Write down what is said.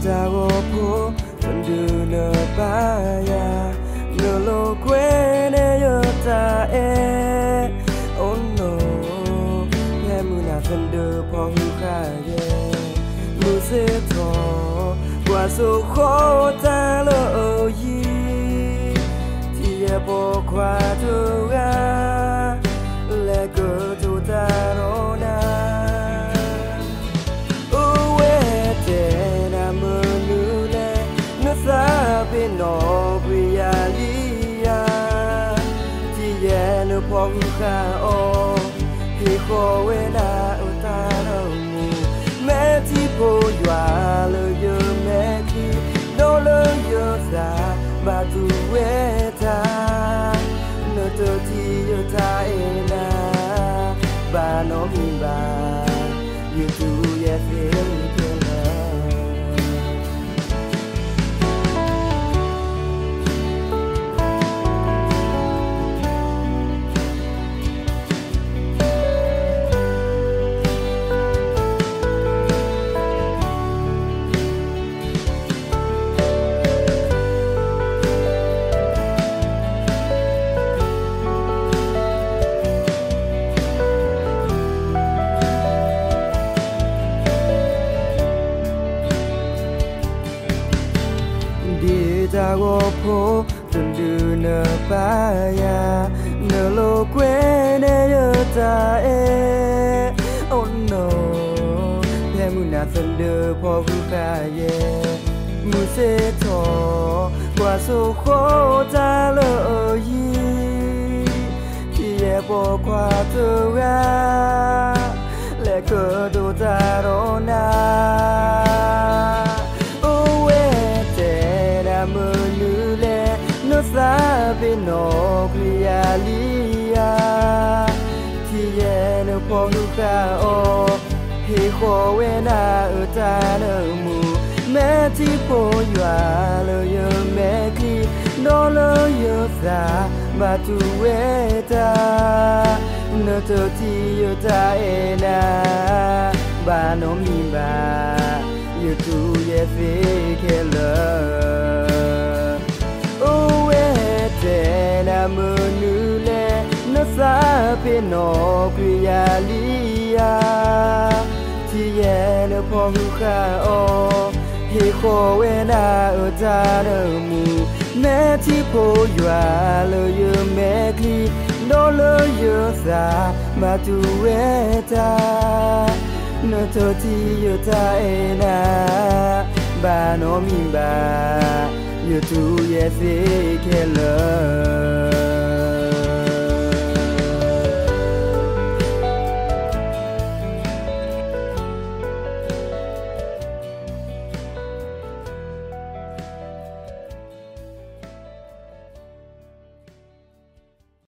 go po tundu no baya no lo kwene yota oh no yamuna tundu po huka ye musito wa so khota lo yi tie po kwa to ga le go to ta ro na no priyalia ti ye no ponga o he ko we na utaro mu me ti po ywa lo yo me ki no lo yo sa ba tu we ta no to ti yo ta ina ba no mi ba you do ye feel go po tundu no baya no lo kwene yota oh no yamuna tundu po huka ye musito kwa so khota lo yi ye po kwa to ga le ko do ta ro na sabe no priyalia ti ye no ponga o he ho we na utana mu me ti po ywa lo yo me ki no lo yo sa ba tu we ta no to ti yo ta ena ba no mi ba you tu ye fake love munule no sabe no priyalia ti ye no ponga o he ko we na utana mu me ti po ywa lo yo me ki no lo yo sa ma tu we ta no to ti yo ta ena ba no mi ba you do ye fake love